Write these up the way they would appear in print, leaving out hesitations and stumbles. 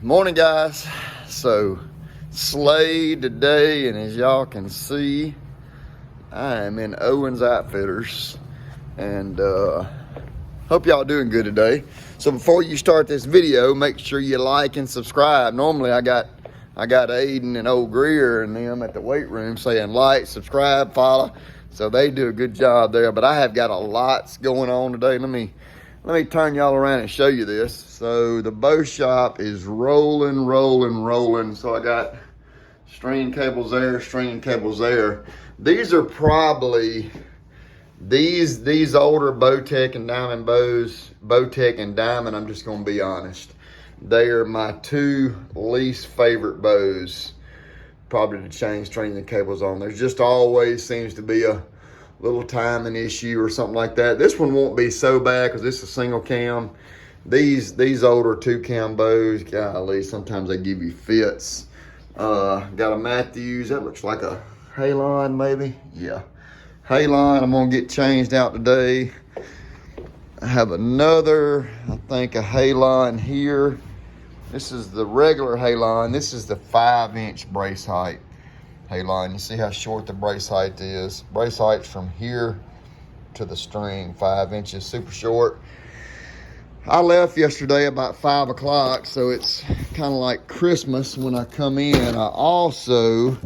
Morning, guys. So Slade today, and as y'all can see, I am in Owens Outfitters, and hope y'all doing good today. So before you start this video, make sure you like and subscribe. Normally I got Aiden and old Greer and them at the weight room saying like, subscribe, follow, so they do a good job there. But I have got a lot going on today. Let me turn y'all around and show you this. So the bow shop is rolling. So I got string cables there, string cables there. These are probably, these older Bowtech and Diamond bows, Bowtech and Diamond, I'm just gonna be honest, they are my two least favorite bows, probably to change string and cables on. There's just always seems to be a little timing issue or something like that. This one won't be so bad because this is a single cam. These older 2-cam bows, golly, sometimes they give you fits. Got a Matthews, that looks like a Halon maybe. Yeah, Halon, I'm gonna get changed out today. I have another, I think a Halon here. This is the regular Halon. This is the 5-inch brace height Halon. You see how short the brace height is. Brace height's from here to the string, 5 inches, super short. I left yesterday about 5 o'clock, so it's kind of like Christmas when I come in. I also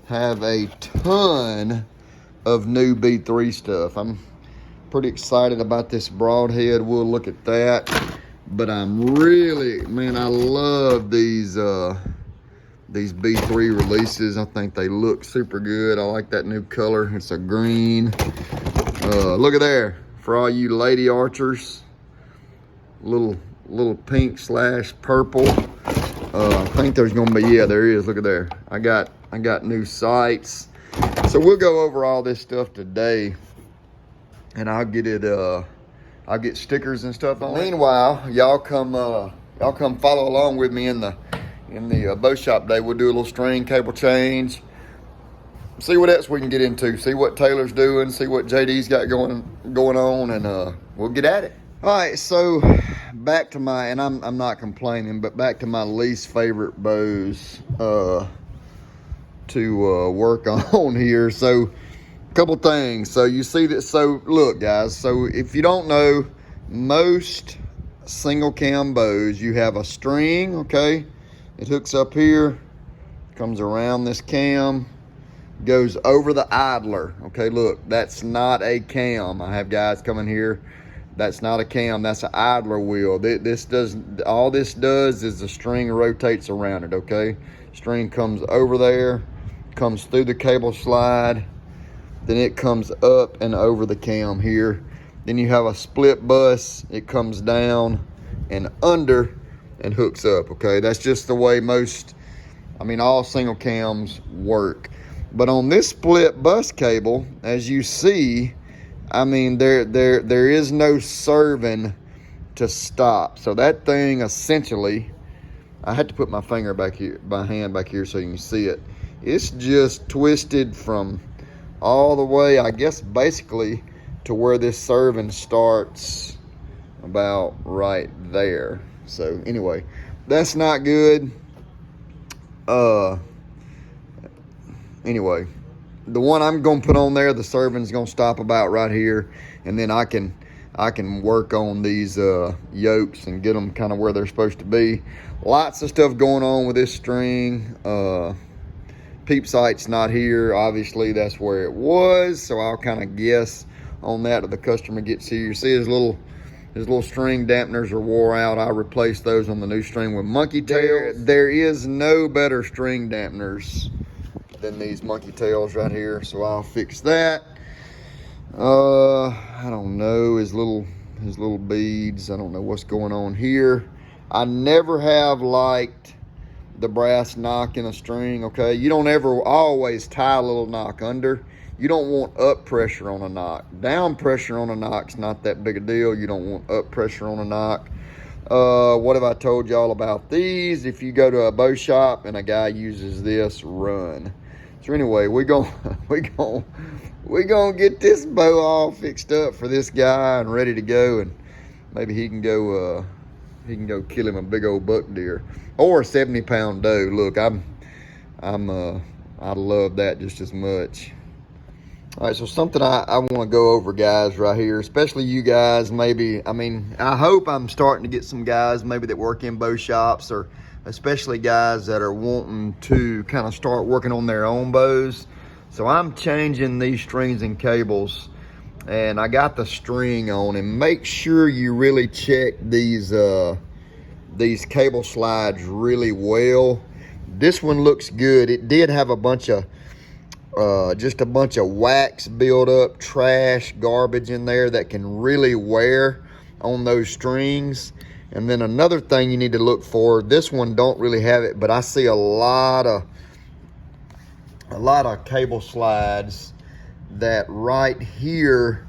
have a ton of new B3 stuff. I'm pretty excited about this Broadhead. We'll look at that. But I'm really, man, I love these B3 releases. I think they look super good. I like that new color. It's a green. Look at there, for all you lady archers. Little pink / purple. I think there's gonna be, yeah, there is. Look at there. I got new sights. So we'll go over all this stuff today, and I'll get it. I'll get stickers and stuff on. Meanwhile, y'all come follow along with me in the bow shop day. We'll do a little string cable change. See what else we can get into. See what Taylor's doing. See what JD's got going on, and we'll get at it. All right, so back to my, and I'm not complaining, but back to my least favorite bows to work on here. So a couple things. So you see that, so look guys, so if you don't know, most single cam bows, you have a string, okay? It hooks up here, comes around this cam, goes over the idler, okay? Look, that's not a cam. I have guys coming here, that's not a cam, that's an idler wheel. All this does is the string rotates around it, okay? String comes over there, comes through the cable slide, then it comes up and over the cam here. Then you have a split bus, it comes down and under and hooks up, okay? That's just the way most, I mean, all single cams work. But on this split bus cable, as you see, I mean, there is no serving to stop. So that thing essentially, I had to put my finger back here, my hand back here so you can see it. It's just twisted from all the way, I guess, basically to where this serving starts, about right there. So anyway, that's not good. Anyway, the one I'm gonna put on there, the serving's gonna stop about right here, and then I can work on these yokes and get them kind of where they're supposed to be. Lots of stuff going on with this string. Peep sight's not here. Obviously, that's where it was, so I'll kind of guess on that if the customer gets here. You see his little string dampeners are wore out. I replaced those on the new string with monkey tails. There is no better string dampeners than these monkey tails right here, so I'll fix that. I don't know, his little beads, I don't know what's going on here. I never have liked the brass knock in a string, okay? You don't ever always tie a little knock under. You don't want up pressure on a knock. Down pressure on a knock's not that big a deal. You don't want up pressure on a knock. What have I told y'all about these? If you go to a bow shop and a guy uses this, run. So anyway, we gonna get this bow all fixed up for this guy and ready to go, and maybe he can go he can go kill him a big old buck deer or a 70-pound doe. Look, I love that just as much. All right, so something I want to go over, guys, right here, especially you guys. Maybe, I mean, I hope I'm starting to get some guys maybe that work in bow shops, or especially guys that are wanting to kind of start working on their own bows. So I'm changing these strings and cables, and I got the string on. And make sure you really check these cable slides really well. This one looks good. It did have a bunch of just a bunch of wax buildup, trash, garbage in there that can really wear on those strings. And then another thing you need to look for, this one don't really have it, but I see a lot of cable slides that right here,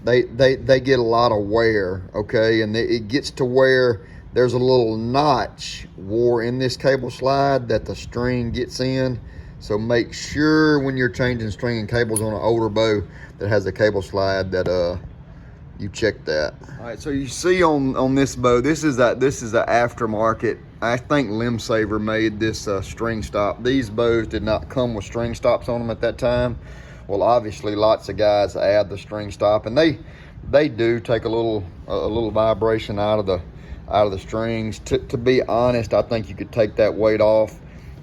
they get a lot of wear, okay? And it gets to where there's a little notch wore in this cable slide that the string gets in. So make sure when you're changing string and cables on an older bow that has a cable slide that you check that. All right, so you see on this bow, this is a aftermarket. I think Limb Saver made this string stop. These bows did not come with string stops on them at that time. Well, obviously lots of guys add the string stop, and they do take a little vibration out of the strings. To be honest, I think you could take that weight off,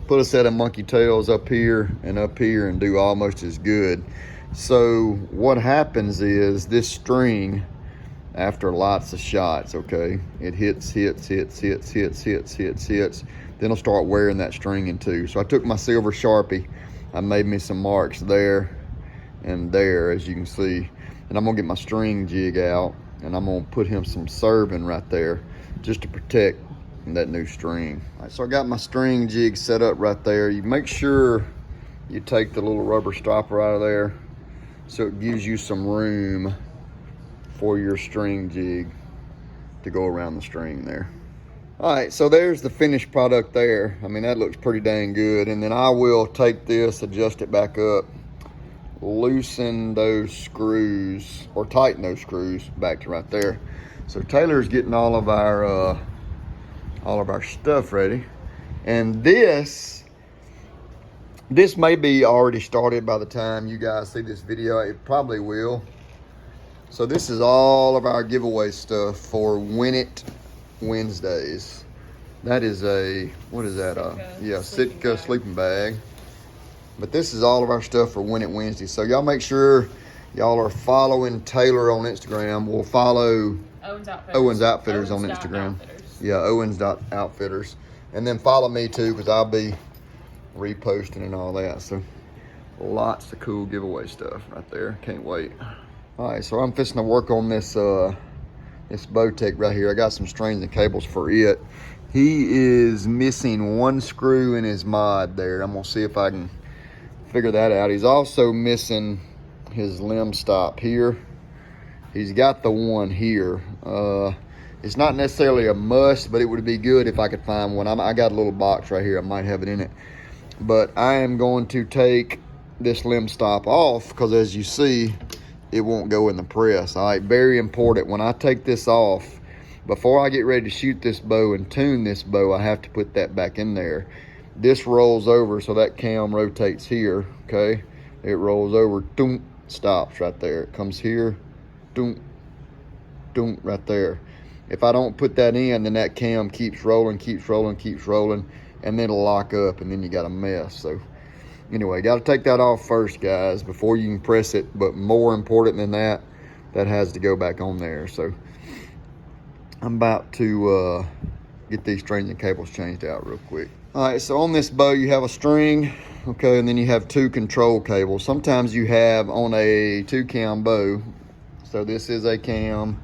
put a set of monkey tails up here and do almost as good. So what happens is this string, after lots of shots, okay, it hits, then it'll start wearing that string in two. So I took my silver Sharpie, I made me some marks there and there, as you can see, and I'm gonna get my string jig out, and I'm gonna put him some serving right there just to protect that new string. All right, so I got my string jig set up right there. You make sure you take the little rubber stopper out of there so it gives you some room for your string jig to go around the string there. All right, so there's the finished product there. I mean, that looks pretty dang good. And then I will take this, adjust it back up, loosen those screws, or tighten those screws back to right there. So Taylor's getting all of our stuff ready, and this may be already started by the time you guys see this video. It probably will. So this is all of our giveaway stuff for Win It Wednesdays. That is what is that? Sitka sleeping bag. But this is all of our stuff for Win It Wednesday. So y'all make sure y'all are following Taylor on Instagram. We'll follow Owens Outfitters on Instagram. Yeah, Owens.outfitters. And then follow me too, because I'll be reposting and all that. So lots of cool giveaway stuff right there. Can't wait. All right, so I'm fixing to work on this Bowtech right here. I got some strings and cables for it. He is missing one screw in his mod there. I'm gonna see if I can figure that out. He's also missing his limb stop here. He's got the one here. It's not necessarily a must, but it would be good if I could find one. I got a little box right here. I might have it in it. But I am going to take this limb stop off, because as you see, it won't go in the press. All right, very important. When I take this off, before I get ready to shoot this bow and tune this bow, I have to put that back in there. This rolls over, so that cam rotates here, okay? It rolls over, doom, stops right there. It comes here, doom, doom, right there. If I don't put that in, then that cam keeps rolling, and then it'll lock up, and then you got a mess. So anyway, got to take that off first, guys, before you can press it. But more important than that, that has to go back on there. So I'm about to get these strings and cables changed out real quick. All right, so on this bow, you have a string, okay, and then you have two control cables. Sometimes you have on a 2-cam bow, so this is a cam,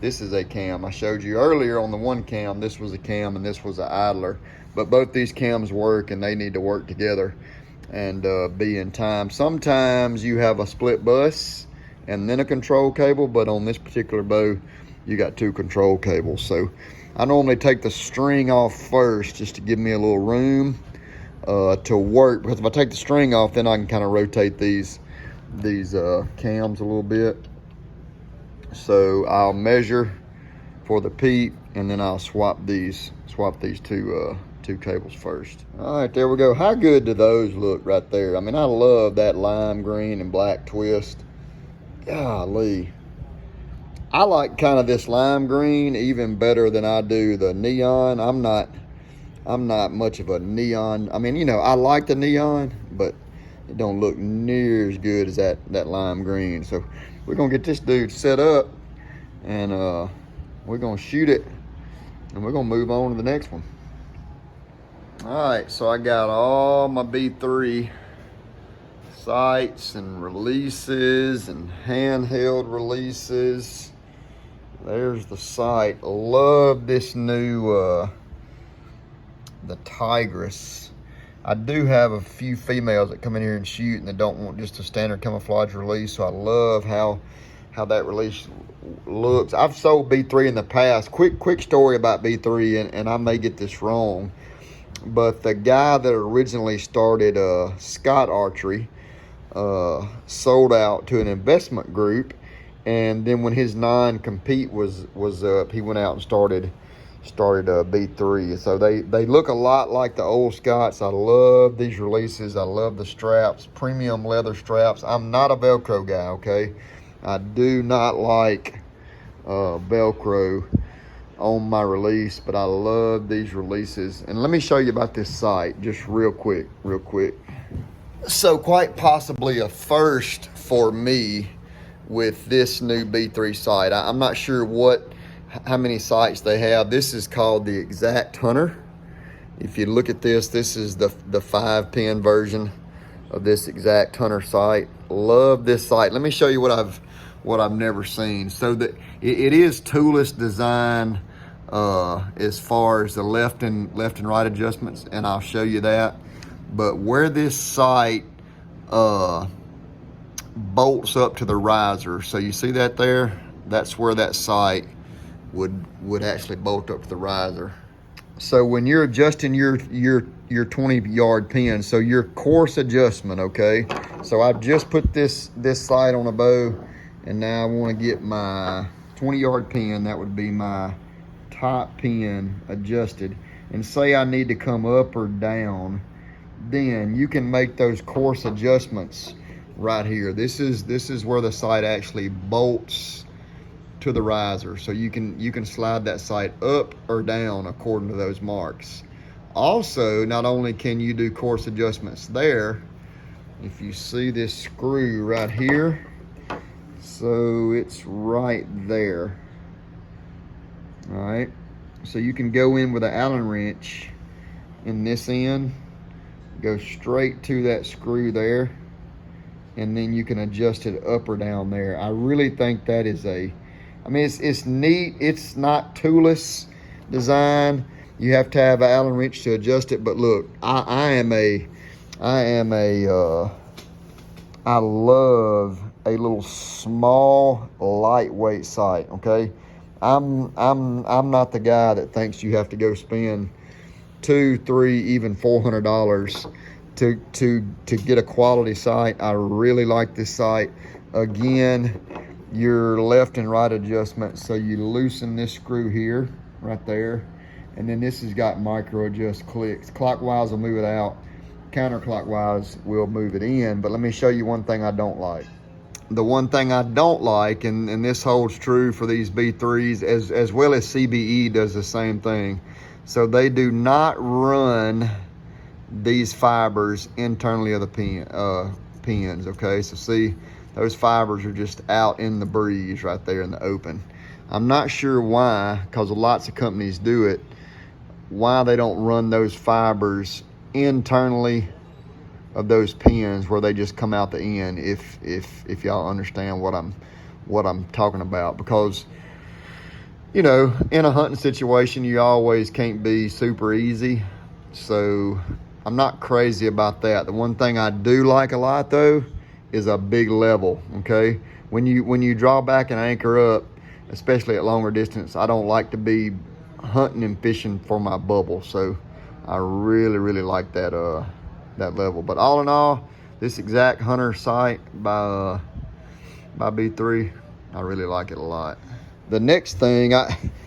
this is a cam. I showed you earlier on the 1-cam, this was a cam and this was an idler. But both these cams work, and they need to work together and be in time. Sometimes you have a split bus and then a control cable, but on this particular bow, you got two control cables. So I normally take the string off first just to give me a little room to work, because if I take the string off, then I can kind of rotate these cams a little bit. So I'll measure for the peep and then I'll swap these two cables first. All right, there we go. How good do those look right there? I mean, I love that lime green and black twist. Golly. I like kind of this lime green even better than I do the neon. I'm not much of a neon. I mean, you know, I like the neon, but it don't look near as good as that lime green. So we're gonna get this dude set up, and we're gonna shoot it, and we're gonna move on to the next one. All right, so I got all my B3 sights and releases and handheld releases. There's the sight. Love this new the Tigress. I do have a few females that come in here and shoot, and they don't want just a standard camouflage release, so I love how that release looks. I've sold B3 in the past. Quick story about B3, and I may get this wrong, but the guy that originally started Scott Archery sold out to an investment group, and then when his non-compete was up, he went out and started B3. So they look a lot like the old Scotts. I love these releases. I love the straps, premium leather straps. I'm not a Velcro guy, okay? I do not like Velcro on my release, but I love these releases. And let me show you about this sight just real quick. So quite possibly a first for me with this new B3 sight. I'm not sure how many sights they have. This is called the Exact Hunter. If you look at this is the 5-pin version of this Exact Hunter sight. Love this sight. Let me show you what I've never seen. So that it is toolless design as far as the left and right adjustments, and I'll show you that. But where this sight bolts up to the riser, so you see that there? That's where that sight would actually bolt up to the riser. So when you're adjusting your 20-yard pin, so your course adjustment, okay? So I've just put this sight on a bow, and now I want to get my 20-yard pin. That would be my top pin adjusted. And say I need to come up or down, then you can make those course adjustments right here. This is where the sight actually bolts to the riser, so you can slide that sight up or down according to those marks. Also, not only can you do course adjustments there, if you see this screw right here, so it's right there. All right, so you can go in with an Allen wrench in this end, go straight to that screw there, and then you can adjust it up or down there. I really think that is I mean, it's neat. It's not toolless design. You have to have an Allen wrench to adjust it. But look, I love a little small, lightweight sight. Okay, I'm not the guy that thinks you have to go spend $200, $300, even $400 to get a quality sight. I really like this sight. Again, your left and right adjustment, so you loosen this screw here right there, and then this has got micro adjust clicks. Clockwise will move it out, counterclockwise will move it in. But let me show you one thing I don't like. The one thing I don't like, and this holds true for these B3s as well as CBE does the same thing, so they do not run these fibers internally of the pins, okay? So see, those fibers are just out in the breeze right there in the open. I'm not sure why, because lots of companies do it, why they don't run those fibers internally of those pins where they just come out the end, if y'all understand what I'm talking about. Because, you know, in a hunting situation, you always can't be super easy. So I'm not crazy about that. The one thing I do like a lot though is a big level, okay? When you draw back and anchor up, especially at longer distance, I don't like to be hunting and fishing for my bubble. So I really like that level. But all in all, this Exact Hunter sight by B3, I really like it a lot. The next thing,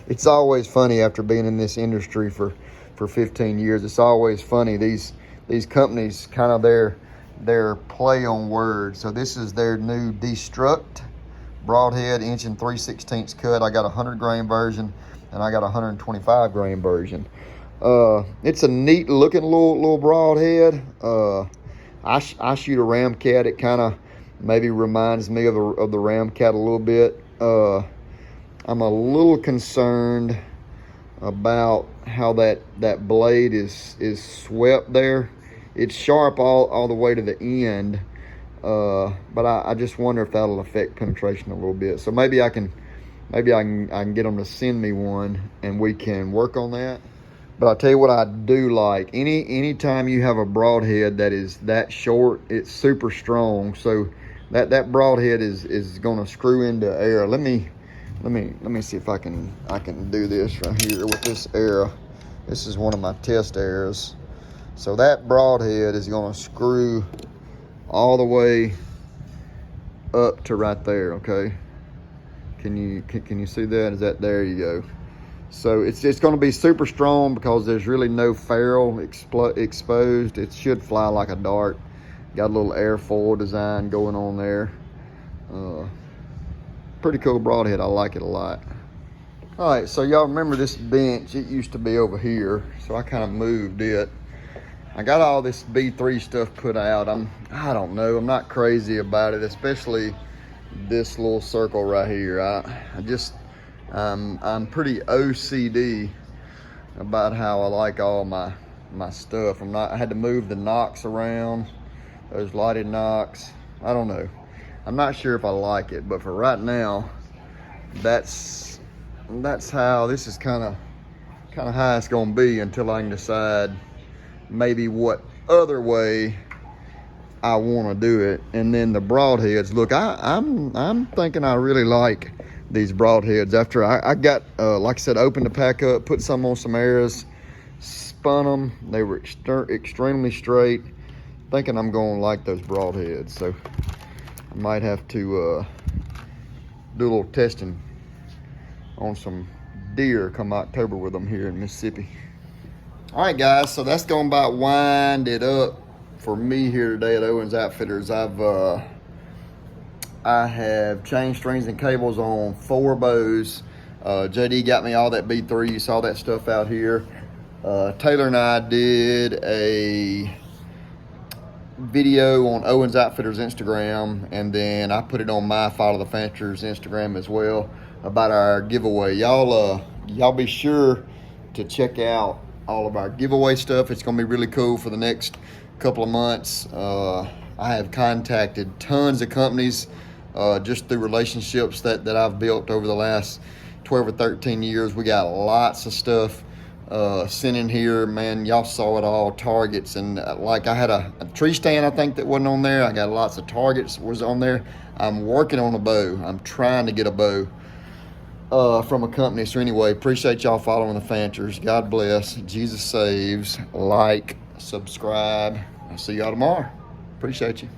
it's always funny after being in this industry for 15 years. It's always funny. These companies kind of their play on words. So this is their new Destruct Broadhead 1 3/16 cut. I got a 100 grain version and I got a 125 grain version. It's a neat looking little broadhead. I shoot a Ramcat. It kind of maybe reminds me of the Ramcat a little bit. I'm a little concerned about how that blade is swept there. It's sharp all the way to the end, but I just wonder if that'll affect penetration a little bit. So maybe I can get them to send me one and we can work on that. But I'll tell you what I do like. Anytime you have a broadhead that is that short, it's super strong. So that broadhead is gonna screw into air. Let me see if I can do this right here with this arrow. This is one of my test arrows. So that broadhead is gonna screw all the way up to right there, okay? Can you see that? Is that, there you go. So it's gonna be super strong because there's really no ferrule exposed. It should fly like a dart. Got a little airfoil design going on there. Pretty cool broadhead, I like it a lot. All right, so y'all remember this bench, it used to be over here, so I kind of moved it. I got all this B3 stuff put out. I don't know, I'm not crazy about it, especially this little circle right here. I'm pretty OCD about how I like all my stuff. I had to move the nocks around, those lighted nocks. I don't know. I'm not sure if I like it, but for right now, that's how this is kind of how it's gonna be until I can decide maybe what other way I want to do it. And then the broadheads, look, I'm thinking I really like these broadheads. After I got like I said, opened the pack up, put some on some arrows, spun them, they were extremely straight. Thinking I'm gonna like those broadheads, so I might have to do a little testing on some deer come October with them here in Mississippi. All right, guys, so that's gonna about wind it up for me here today at Owens Outfitters. I have changed strings and cables on 4 bows. JD got me all that B3. You saw that stuff out here. Taylor and I did a video on Owens Outfitters Instagram, and then I put it on my Follow the Fanchers Instagram as well about our giveaway. Y'all be sure to check out all of our giveaway stuff. It's gonna be really cool for the next couple of months. I have contacted tons of companies just through relationships that I've built over the last 12 or 13 years. We got lots of stuff sent in here, man. Y'all saw it all. Targets, and like I had a tree stand I think that wasn't on there. I got lots of targets was on there. I'm working on a bow. I'm trying to get a bow from a company. So anyway, appreciate y'all following the Fanchers. God bless. Jesus saves. Like, subscribe. I'll see y'all tomorrow. Appreciate you.